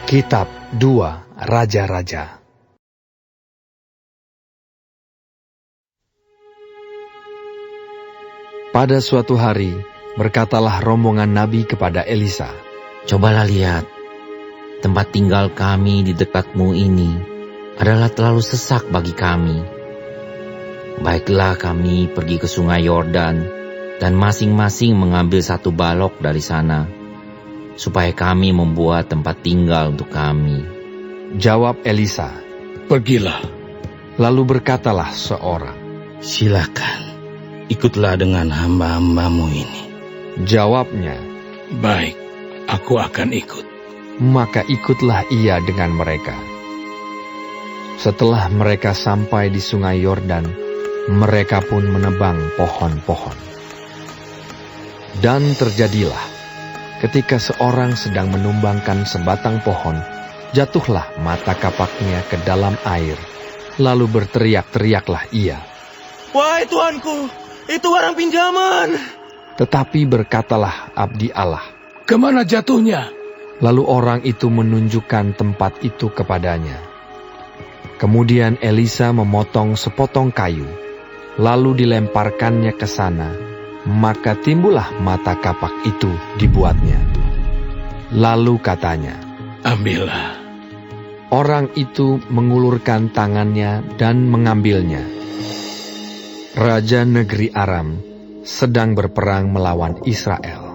Kitab 2 Raja-Raja. Pada suatu hari, berkatalah rombongan Nabi kepada Elisa, "Cobalah lihat, tempat tinggal kami di dekatmu ini adalah terlalu sesak bagi kami. Baiklah kami pergi ke sungai Yordan dan masing-masing mengambil satu balok dari sana, supaya kami membuat tempat tinggal untuk kami." Jawab Elisa, "Pergilah." Lalu berkatalah seorang, "Silakan, ikutlah dengan hamba-hambamu ini." Jawabnya, "Baik, aku akan ikut." Maka ikutlah ia dengan mereka. Setelah mereka sampai di sungai Yordan, mereka pun menebang pohon-pohon. Dan terjadilah, ketika seorang sedang menumbangkan sebatang pohon, jatuhlah mata kapaknya ke dalam air. Lalu berteriak-teriaklah ia, "Wahai Tuanku, itu barang pinjaman." Tetapi berkatalah abdi Allah, "Kemana jatuhnya?" Lalu orang itu menunjukkan tempat itu kepadanya. Kemudian Elisa memotong sepotong kayu, lalu dilemparkannya ke sana, maka timbullah mata kapak itu dibuatnya. Lalu katanya, "Ambillah." Orang itu mengulurkan tangannya dan mengambilnya. Raja negeri Aram sedang berperang melawan Israel.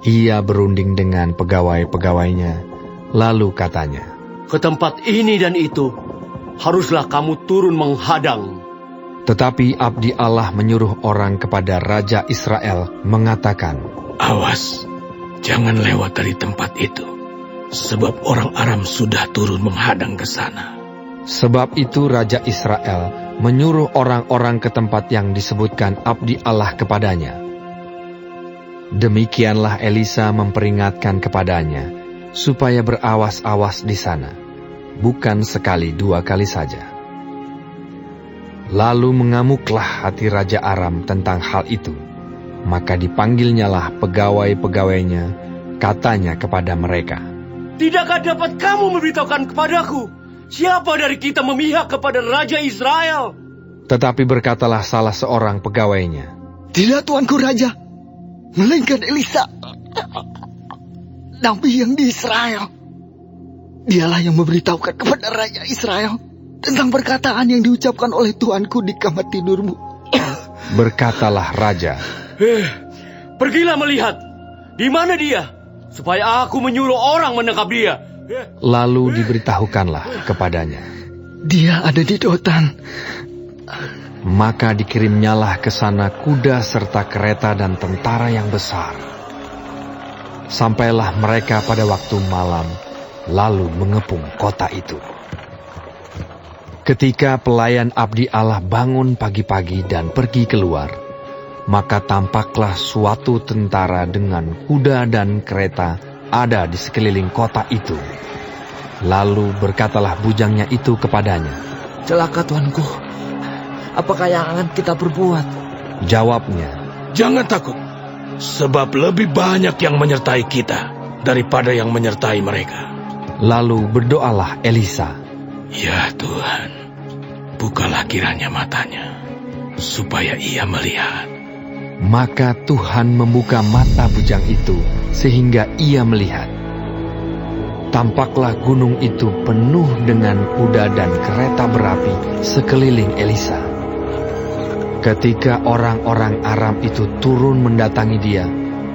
Ia berunding dengan pegawai-pegawainya, lalu katanya, "Ke tempat ini dan itu, haruslah kamu turun menghadang." Tetapi abdi Allah menyuruh orang kepada Raja Israel mengatakan, "Awas, jangan lewat dari tempat itu, sebab orang Aram sudah turun menghadang ke sana." Sebab itu Raja Israel menyuruh orang-orang ke tempat yang disebutkan abdi Allah kepadanya. Demikianlah Elisa memperingatkan kepadanya, supaya berawas-awas di sana, bukan sekali 2 kali saja. Lalu mengamuklah hati Raja Aram tentang hal itu. Maka dipanggilnyalah pegawai-pegawainya, katanya kepada mereka, "Tidakkah dapat kamu memberitahukan kepadaku, siapa dari kita memihak kepada Raja Israel?" Tetapi berkatalah salah seorang pegawainya, "Tidak, Tuanku Raja, melainkan Elisa, nabi yang di Israel. Dialah yang memberitahukan kepada Raja Israel tentang perkataan yang diucapkan oleh Tuanku di kamar tidurmu." Berkatalah Raja, "Pergilah melihat, di mana dia, supaya aku menyuruh orang menangkap dia." Lalu diberitahukanlah kepadanya, "Dia ada di Dotan." Maka dikirimnyalah ke sana kuda serta kereta dan tentara yang besar. Sampailah mereka pada waktu malam, lalu mengepung kota itu. Ketika pelayan abdi Allah bangun pagi-pagi dan pergi keluar, maka tampaklah suatu tentara dengan kuda dan kereta ada di sekeliling kota itu. Lalu berkatalah bujangnya itu kepadanya, "Celaka, Tuanku, apakah yang akan kita berbuat?" Jawabnya, "Jangan takut, sebab lebih banyak yang menyertai kita daripada yang menyertai mereka." Lalu berdoalah Elisa, "Ya Tuhan, bukalah kiranya matanya, supaya ia melihat." Maka Tuhan membuka mata bujang itu sehingga ia melihat. Tampaklah gunung itu penuh dengan kuda dan kereta berapi sekeliling Elisa. Ketika orang-orang Aram itu turun mendatangi dia,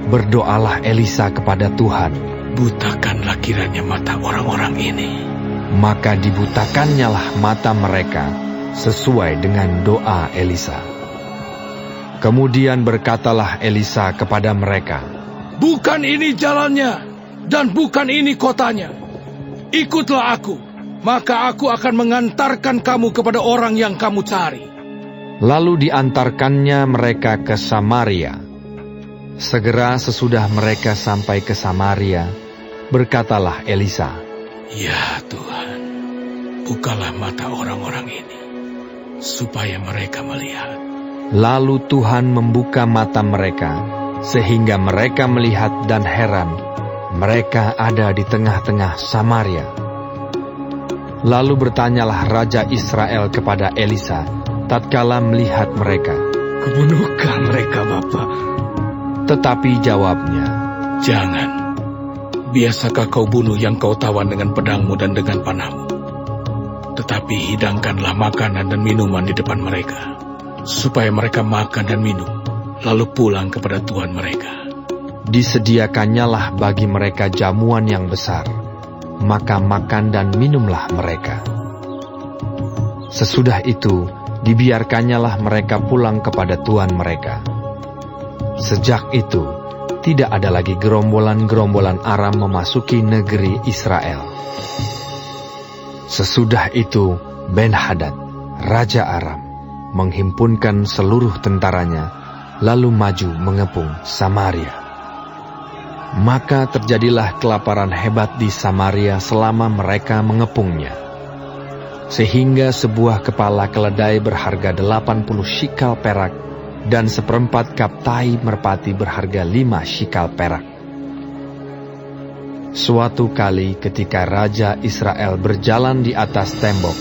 berdoalah Elisa kepada Tuhan, "Butakanlah kiranya mata orang-orang ini." Maka dibutakannyalah mata mereka sesuai dengan doa Elisa. Kemudian berkatalah Elisa kepada mereka, "Bukan ini jalannya, dan bukan ini kotanya. Ikutlah aku, maka aku akan mengantarkan kamu kepada orang yang kamu cari." Lalu diantarkannya mereka ke Samaria. Segera sesudah mereka sampai ke Samaria, berkatalah Elisa, "Ya Tuhan, bukalah mata orang-orang ini, supaya mereka melihat." Lalu Tuhan membuka mata mereka, sehingga mereka melihat dan heran, Mereka ada di tengah-tengah Samaria. Lalu bertanyalah Raja Israel kepada Elisa, tatkala melihat mereka. Kebunuhkah mereka, Bapak? Tetapi jawabnya, Jangan. Biasakah kau bunuh yang kau tawan dengan pedangmu dan dengan panahmu? Tetapi hidangkanlah makanan dan minuman di depan mereka, supaya mereka makan dan minum, lalu pulang kepada Tuhan mereka. disediakannyalah bagi mereka jamuan yang besar, maka makan dan minumlah mereka. Sesudah itu, dibiarkannyalah mereka pulang kepada tuan mereka. Sejak itu, tidak ada lagi gerombolan-gerombolan Aram memasuki negeri Israel. Sesudah itu, Ben-Hadad, Raja Aram, menghimpunkan seluruh tentaranya, lalu maju mengepung Samaria. Maka terjadilah kelaparan hebat di Samaria selama mereka mengepungnya. Sehingga sebuah kepala keledai berharga 80 shikal perak dan 1/4 kap tai merpati berharga 5 shikal perak. Suatu kali ketika Raja Israel berjalan di atas tembok,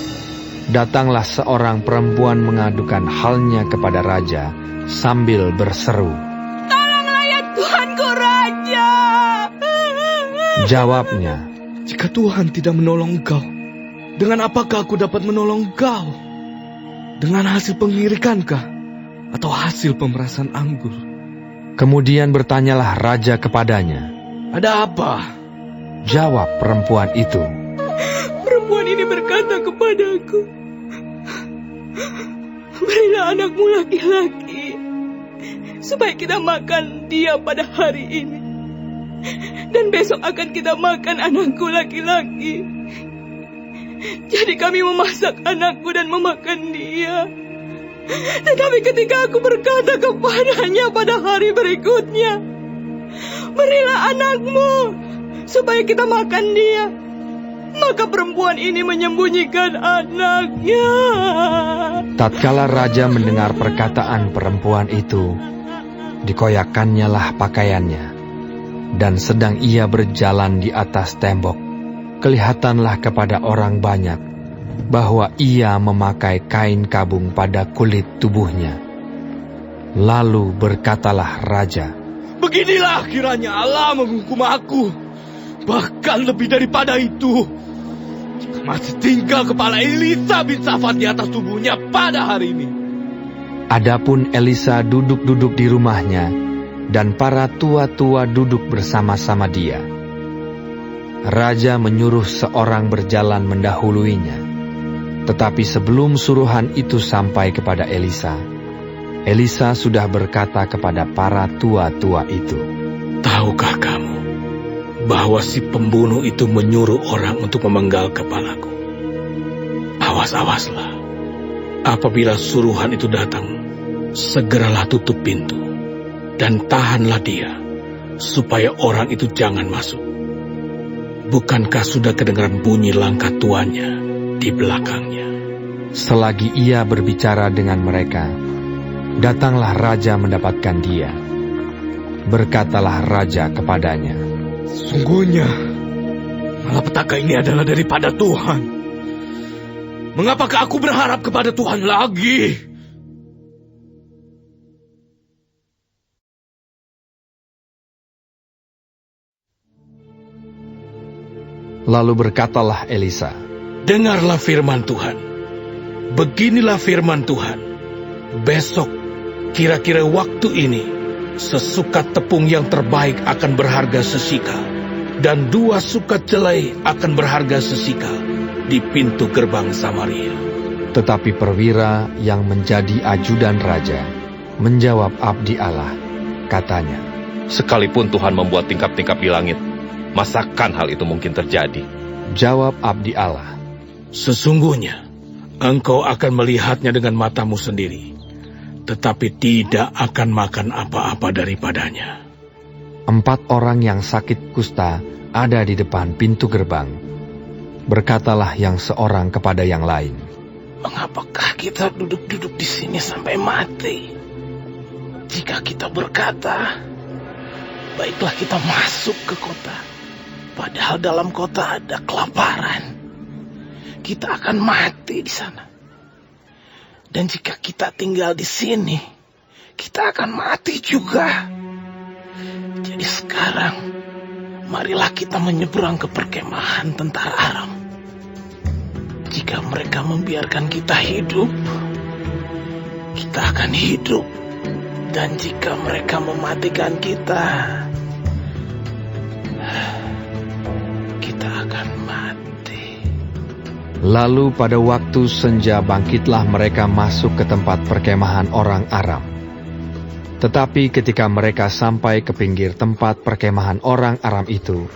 datanglah seorang perempuan mengadukan halnya kepada Raja sambil berseru, "Tolonglah ya Tuanku Raja!" Jawabnya, Jika Tuhan tidak menolong engkau, dengan apakah aku dapat menolong engkau? Dengan hasil pengirikankah? Atau hasil pemerasan anggur? kemudian bertanyalah Raja kepadanya. Ada apa? Jawab perempuan itu, Perempuan ini berkata kepadaku, "Berilah anakmu laki-laki, supaya kita makan dia pada hari ini. Dan besok akan kita makan anakku laki-laki. Jadi kami memasak anakku dan memakan dia. Tetapi ketika aku berkata kepadanya pada hari berikutnya, 'Berilah anakmu, supaya kita makan dia,' maka perempuan ini menyembunyikan anaknya." tatkala Raja mendengar perkataan perempuan itu, dikoyakkannyalah pakaiannya, dan sedang ia berjalan di atas tembok, kelihatanlah kepada orang banyak bahwa ia memakai kain kabung pada kulit tubuhnya. Lalu berkatalah Raja, Beginilah kiranya Allah menghukum aku. Bahkan lebih daripada itu, jika masih tinggal kepala Elisa bin Safat di atas tubuhnya pada hari ini. adapun Elisa duduk-duduk di rumahnya, dan para tua-tua duduk bersama-sama dia. Raja menyuruh seorang berjalan mendahuluinya. Tetapi sebelum suruhan itu sampai kepada Elisa, Elisa sudah berkata kepada para tua-tua itu, Tahukah kamu bahwa si pembunuh itu menyuruh orang untuk memenggal kepalaku? Awas-awaslah. Apabila suruhan itu datang, segeralah tutup pintu dan tahanlah dia, supaya orang itu jangan masuk. Bukankah sudah kedengaran bunyi langkah tuannya di belakangnya? Selagi ia berbicara dengan mereka, datanglah Raja mendapatkan dia. Berkatalah Raja kepadanya, Sungguhnya, malapetaka ini adalah daripada Tuhan. Mengapakah aku berharap kepada Tuhan lagi? Lalu berkatalah Elisa, Dengarlah firman Tuhan. Beginilah firman Tuhan. Besok, kira-kira waktu ini, sesukat tepung yang terbaik akan berharga sesikal, dan 2 sukat jelai akan berharga sesikal di pintu gerbang Samaria. tetapi perwira yang menjadi ajudan Raja menjawab abdi Allah, katanya, Sekalipun Tuhan membuat tingkap-tingkap di langit, masakan hal itu mungkin terjadi? Jawab abdi Allah, Sesungguhnya, engkau akan melihatnya dengan matamu sendiri, tetapi tidak akan makan apa-apa daripadanya. 4 orang yang sakit kusta ada di depan pintu gerbang. Berkatalah yang seorang kepada yang lain, Mengapakah kita duduk-duduk di sini sampai mati? Jika kita berkata, baiklah kita masuk ke kota, Padahal dalam kota ada kelaparan. Kita akan mati di sana. Dan jika kita tinggal di sini, kita akan mati juga. Jadi sekarang, marilah kita menyeberang ke perkemahan tentara Aram. Jika mereka membiarkan kita hidup, kita akan hidup. Dan jika mereka mematikan kita akan mati. Lalu pada waktu senja bangkitlah mereka masuk ke tempat perkemahan orang Aram. Tetapi ketika mereka sampai ke pinggir tempat perkemahan orang Aram itu,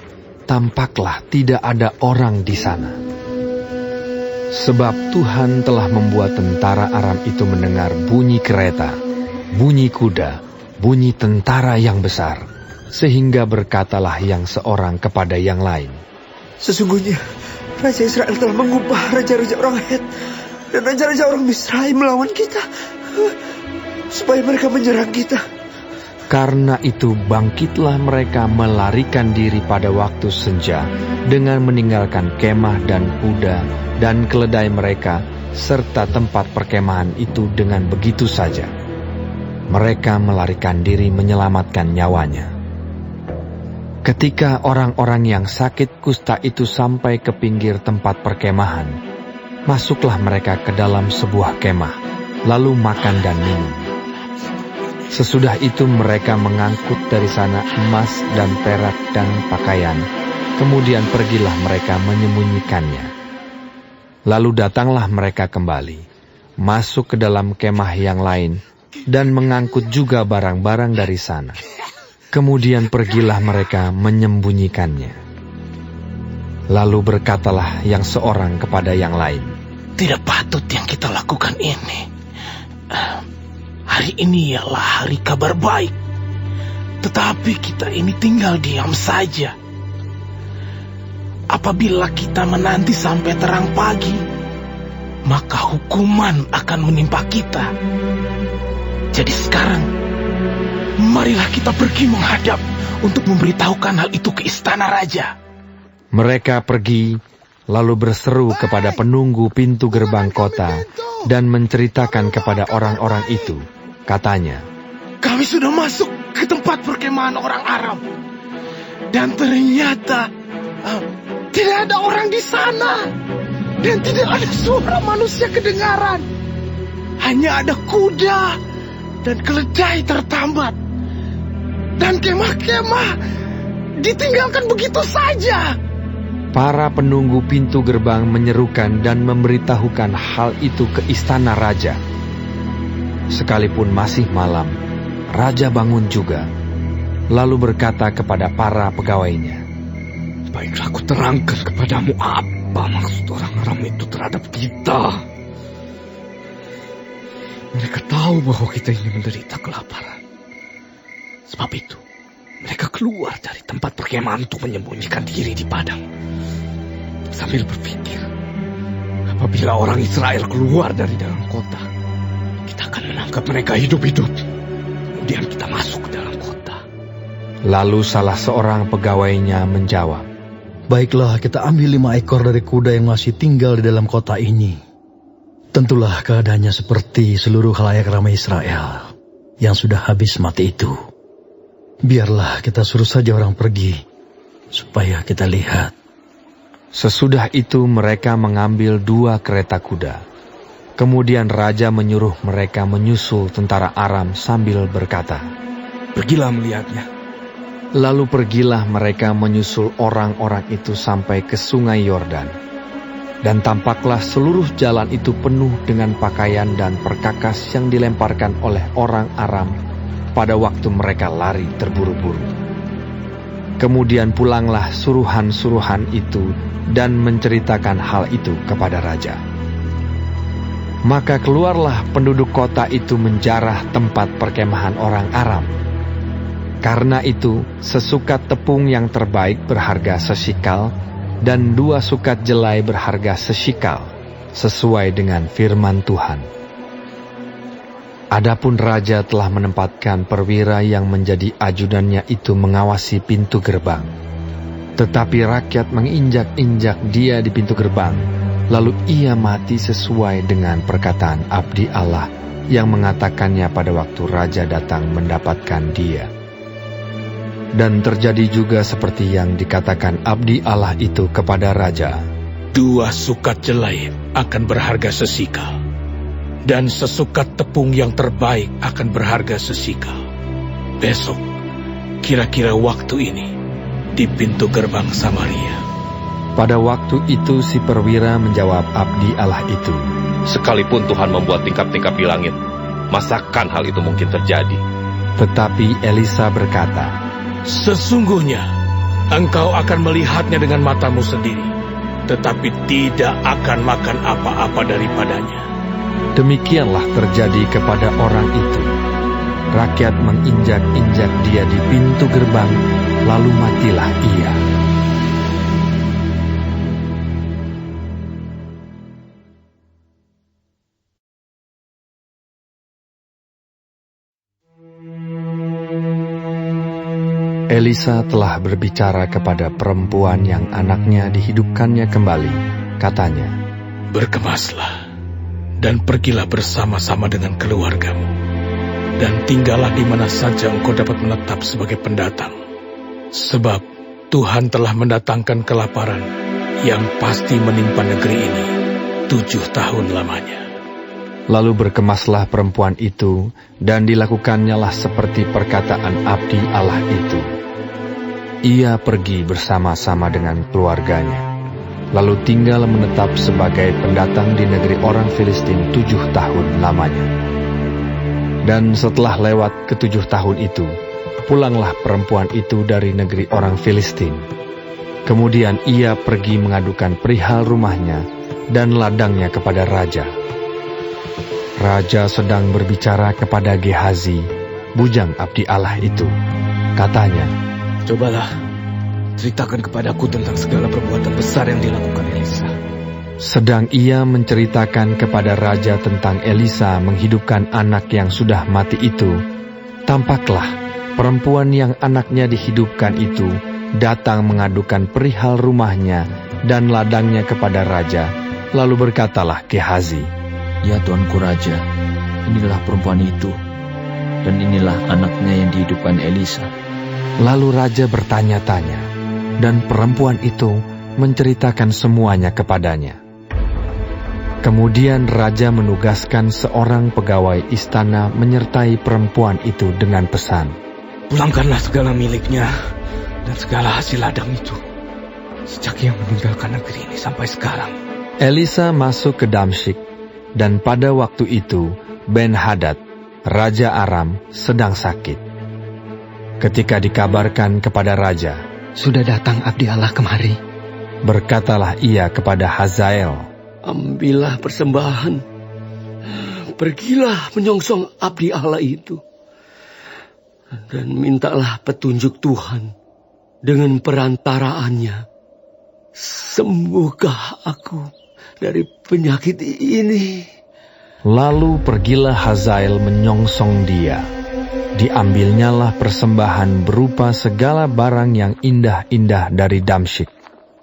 tampaklah tidak ada orang di sana. Sebab Tuhan telah membuat tentara Aram itu mendengar bunyi kereta, bunyi kuda, bunyi tentara yang besar, sehingga berkatalah yang seorang kepada yang lain, "Sesungguhnya Raja Israel telah mengubah raja-raja orang Het dan raja-raja orang Misraim melawan kita, supaya mereka menyerang kita." Karena itu bangkitlah mereka melarikan diri pada waktu senja dengan meninggalkan kemah dan kuda dan keledai mereka serta tempat perkemahan itu dengan begitu saja. Mereka melarikan diri menyelamatkan nyawanya. Ketika orang-orang yang sakit kusta itu sampai ke pinggir tempat perkemahan, masuklah mereka ke dalam sebuah kemah, lalu makan dan minum. Sesudah itu mereka mengangkut dari sana emas dan perak dan pakaian, kemudian pergilah mereka menyembunyikannya. Lalu datanglah mereka kembali, masuk ke dalam kemah yang lain, dan mengangkut juga barang-barang dari sana. Kemudian pergilah mereka menyembunyikannya. Lalu berkatalah yang seorang kepada yang lain, "Tidak patut yang kita lakukan ini. Hari ini ialah hari kabar baik. Tetapi kita ini tinggal diam saja. Apabila kita menanti sampai terang pagi, maka hukuman akan menimpa kita. Jadi sekarang, marilah kita pergi menghadap untuk memberitahukan hal itu ke istana raja." Mereka pergi, lalu berseru kepada penunggu pintu gerbang kota dan menceritakan kepada orang-orang itu. Katanya, "Kami sudah masuk ke tempat perkemahan orang Aram. Dan ternyata tidak ada orang di sana. Dan tidak ada suara manusia kedengaran. Hanya ada kuda dan keledai tertambat. Dan kemah-kemah ditinggalkan begitu saja." para penunggu pintu gerbang menyerukan dan memberitahukan hal itu ke istana raja. Sekalipun masih malam, raja bangun juga, lalu berkata kepada para pegawainya, "Baiklah, aku terangkan kepadamu apa maksud orang Aram itu terhadap kita. Mereka tahu bahwa kita ini menderita kelaparan. Sebab itu, mereka keluar dari tempat perkemahan untuk menyembunyikan diri di padang. Sambil berpikir, apabila orang Israel keluar dari dalam kota, kita akan menangkap mereka hidup-hidup. Kemudian kita masuk ke dalam kota." Lalu salah seorang pegawainya menjawab, "Baiklah, kita ambil 5 ekor dari kuda yang masih tinggal di dalam kota ini. Tentulah keadaannya seperti seluruh khalayak ramai Israel yang sudah habis mati itu. Biarlah kita suruh saja orang pergi, supaya kita lihat." Sesudah itu mereka mengambil 2 kereta kuda. Kemudian raja menyuruh mereka menyusul tentara Aram sambil berkata, "Pergilah melihatnya." Lalu pergilah mereka menyusul orang-orang itu sampai ke sungai Yordan. Dan tampaklah seluruh jalan itu penuh dengan pakaian dan perkakas yang dilemparkan oleh orang Aram pada waktu mereka lari terburu-buru. Kemudian pulanglah suruhan-suruhan itu dan menceritakan hal itu kepada raja. Maka keluarlah penduduk kota itu menjarah tempat perkemahan orang Aram. Karena itu, sesukat tepung yang terbaik berharga sesikal, dan 2 sukat jelai berharga sesikal, sesuai dengan firman Tuhan. Adapun raja telah menempatkan perwira yang menjadi ajudannya itu mengawasi pintu gerbang. Tetapi rakyat menginjak-injak dia di pintu gerbang, lalu ia mati sesuai dengan perkataan abdi Allah yang mengatakannya pada waktu raja datang mendapatkan dia. Dan terjadi juga seperti yang dikatakan abdi Allah itu kepada raja. 2 sukat jelai akan berharga sesikal, dan sesukat tepung yang terbaik akan berharga sesikal. Besok, kira-kira waktu ini, di pintu gerbang Samaria. Pada waktu itu si perwira menjawab abdi Allah itu, Sekalipun Tuhan membuat tingkap-tingkap di langit, masakan hal itu mungkin terjadi? Tetapi Elisa berkata, Sesungguhnya, engkau akan melihatnya dengan matamu sendiri, tetapi tidak akan makan apa-apa daripadanya. Demikianlah terjadi kepada orang itu. Rakyat menginjak-injak dia di pintu gerbang, lalu matilah ia. Elisa telah berbicara kepada perempuan yang anaknya dihidupkannya kembali. Katanya, Berkemaslah, dan pergilah bersama-sama dengan keluargamu, dan tinggallah di mana saja engkau dapat menetap sebagai pendatang. Sebab Tuhan telah mendatangkan kelaparan yang pasti menimpa negeri ini 7 tahun lamanya. Lalu berkemaslah perempuan itu, dan dilakukannya seperti perkataan abdi Allah itu. Ia pergi bersama-sama dengan keluarganya, lalu tinggal menetap sebagai pendatang di negeri orang Filistin 7 tahun lamanya. Dan setelah lewat ke-7 tahun itu, pulanglah perempuan itu dari negeri orang Filistin. Kemudian ia pergi mengadukan perihal rumahnya dan ladangnya kepada raja. Raja sedang berbicara kepada Gehazi, bujang abdi Allah itu. Katanya, Cobalah, ceritakan kepadaku tentang segala perbuatan besar yang dilakukan Elisa. Sedang ia menceritakan kepada raja tentang Elisa menghidupkan anak yang sudah mati itu, tampaklah perempuan yang anaknya dihidupkan itu datang mengadukan perihal rumahnya dan ladangnya kepada raja. Lalu berkatalah Gehazi, Ya Tuanku Raja, inilah perempuan itu, dan inilah anaknya yang dihidupkan Elisa. Lalu raja bertanya-tanya, dan perempuan itu menceritakan semuanya kepadanya. Kemudian raja menugaskan seorang pegawai istana menyertai perempuan itu dengan pesan, Pulangkanlah segala miliknya dan segala hasil ladang itu, sejak ia meninggalkan negeri ini sampai sekarang. Elisa masuk ke Damsyik, dan pada waktu itu Ben-Hadad, Raja Aram, sedang sakit. Ketika dikabarkan kepada raja, Sudah datang abdi Allah kemari. berkatalah ia kepada Hazael, Ambillah persembahan, pergilah menyongsong abdi Allah itu, dan mintalah petunjuk Tuhan dengan perantaraannya. Sembuhkah aku dari penyakit ini? Lalu pergilah Hazael menyongsong dia. Diambilnyalah persembahan berupa segala barang yang indah-indah dari Damsyik,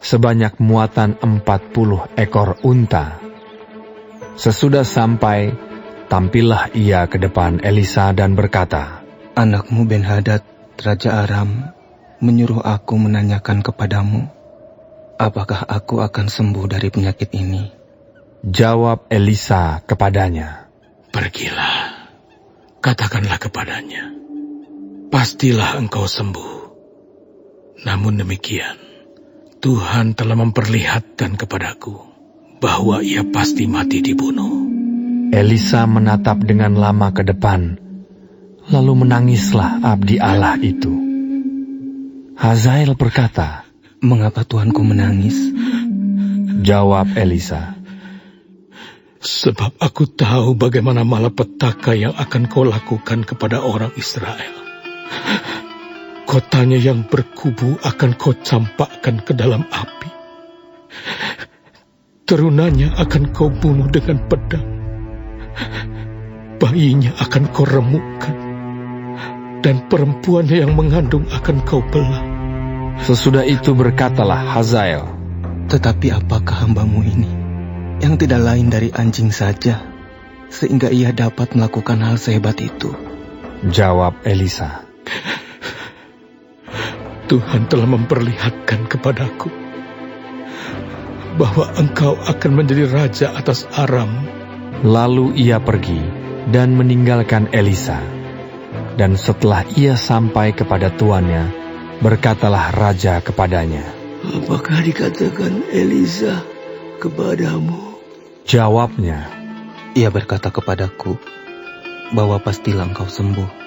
sebanyak muatan 40 ekor unta. Sesudah sampai, tampillah ia ke depan Elisa dan berkata, Anakmu Ben-Hadad, Raja Aram, menyuruh aku menanyakan kepadamu, apakah aku akan sembuh dari penyakit ini? Jawab Elisa kepadanya, Pergilah, katakanlah kepadanya, pastilah engkau sembuh. Namun demikian, Tuhan telah memperlihatkan kepadaku bahwa ia pasti mati dibunuh. Elisa menatap dengan lama ke depan, lalu menangislah abdi Allah itu. Hazael berkata, Mengapa Tuanku menangis? Jawab Elisa, Sebab aku tahu bagaimana malapetaka yang akan kau lakukan kepada orang Israel. Kotanya yang berkubu akan kau campakkan ke dalam api. Terunanya akan kau bunuh dengan pedang. Bayinya akan kau remukkan. Dan perempuannya yang mengandung akan kau belah. Sesudah itu berkatalah Hazael, "Tetapi apakah hambamu ini, yang tidak lain dari anjing saja, sehingga ia dapat melakukan hal sehebat itu?" Jawab Elisa, Tuhan telah memperlihatkan kepadaku bahwa engkau akan menjadi raja atas Aram. Lalu ia pergi dan meninggalkan Elisa. Dan setelah ia sampai kepada tuannya, berkatalah raja kepadanya, "Apakah dikatakan Elisa kepadamu?" Jawabnya, "Ia berkata kepadaku bahwa pastilah engkau sembuh."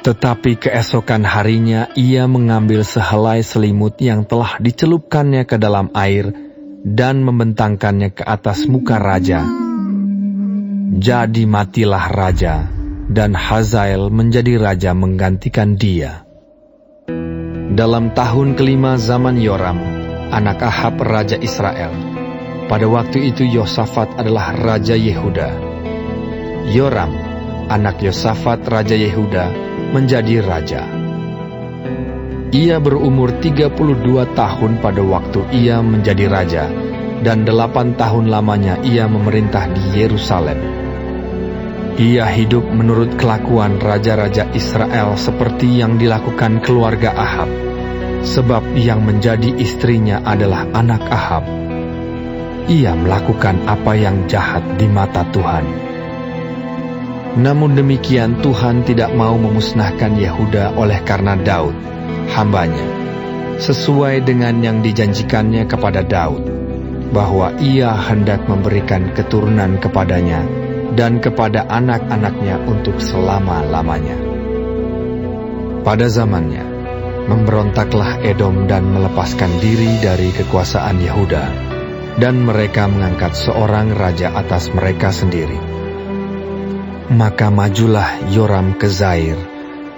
Tetapi keesokan harinya ia mengambil sehelai selimut yang telah dicelupkannya ke dalam air dan membentangkannya ke atas muka raja. Jadi matilah raja, dan Hazael menjadi raja menggantikan dia. Dalam tahun kelima zaman Yoram, anak Ahab raja Israel, pada waktu itu Yosafat adalah raja Yehuda. Yoram, anak Yosafat raja Yehuda, menjadi raja. Ia berumur 32 tahun pada waktu ia menjadi raja, dan 8 tahun lamanya ia memerintah di Yerusalem. Ia hidup menurut kelakuan raja-raja Israel seperti yang dilakukan keluarga Ahab, sebab yang menjadi istrinya adalah anak Ahab. Ia melakukan apa yang jahat di mata Tuhan. Namun demikian Tuhan tidak mau memusnahkan Yehuda oleh karena Daud, hambanya, sesuai dengan yang dijanjikannya kepada Daud, bahwa ia hendak memberikan keturunan kepadanya dan kepada anak-anaknya untuk selama-lamanya. Pada zamannya, memberontaklah Edom dan melepaskan diri dari kekuasaan Yehuda, dan mereka mengangkat seorang raja atas mereka sendiri. Maka majulah Yoram ke Zair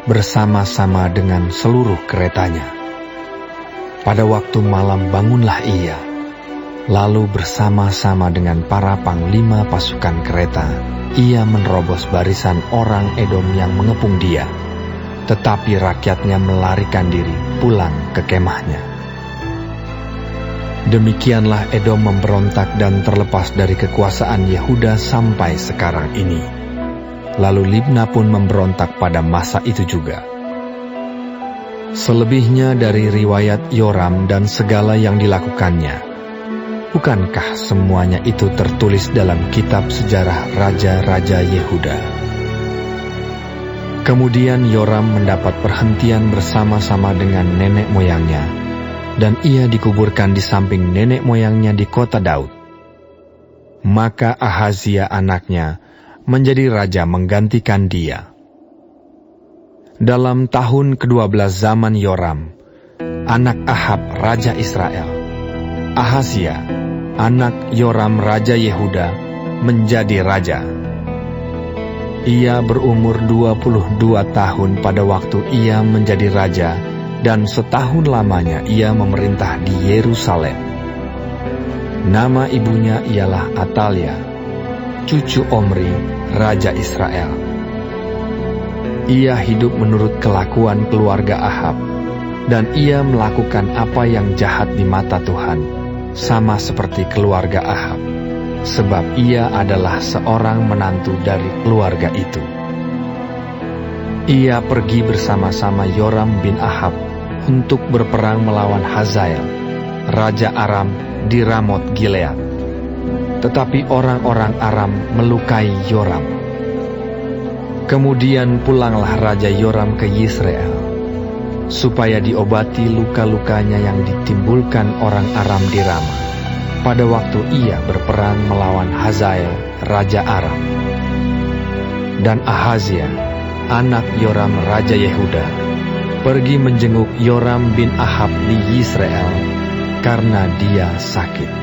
bersama-sama dengan seluruh keretanya. Pada waktu malam bangunlah ia, lalu bersama-sama dengan para panglima pasukan kereta, ia menerobos barisan orang Edom yang mengepung dia, tetapi rakyatnya melarikan diri pulang ke kemahnya. Demikianlah Edom memberontak dan terlepas dari kekuasaan Yehuda sampai sekarang ini. Lalu Libna pun memberontak pada masa itu juga. Selebihnya dari riwayat Yoram dan segala yang dilakukannya, bukankah semuanya itu tertulis dalam kitab sejarah raja-raja Yehuda? Kemudian Yoram mendapat perhentian bersama-sama dengan nenek moyangnya, dan ia dikuburkan di samping nenek moyangnya di kota Daud. Maka Ahazia anaknya menjadi raja menggantikan dia. Dalam tahun ke-12 zaman Yoram, anak Ahab raja Israel, Ahazia, anak Yoram raja Yehuda, menjadi raja. Ia berumur 22 tahun pada waktu ia menjadi raja, dan setahun lamanya ia memerintah di Yerusalem. Nama ibunya ialah Atalia, cucu Omri, raja Israel. Ia hidup menurut kelakuan keluarga Ahab, dan ia melakukan apa yang jahat di mata Tuhan, sama seperti keluarga Ahab, sebab ia adalah seorang menantu dari keluarga itu. Ia pergi bersama-sama Yoram bin Ahab untuk berperang melawan Hazael, raja Aram di Ramot Gilead. Tetapi orang-orang Aram melukai Yoram. Kemudian pulanglah Raja Yoram ke Yisrael, supaya diobati luka-lukanya yang ditimbulkan orang Aram di Rama, pada waktu ia berperang melawan Hazael, Raja Aram. Dan Ahazia, anak Yoram Raja Yehuda, pergi menjenguk Yoram bin Ahab di Yisrael, karena dia sakit.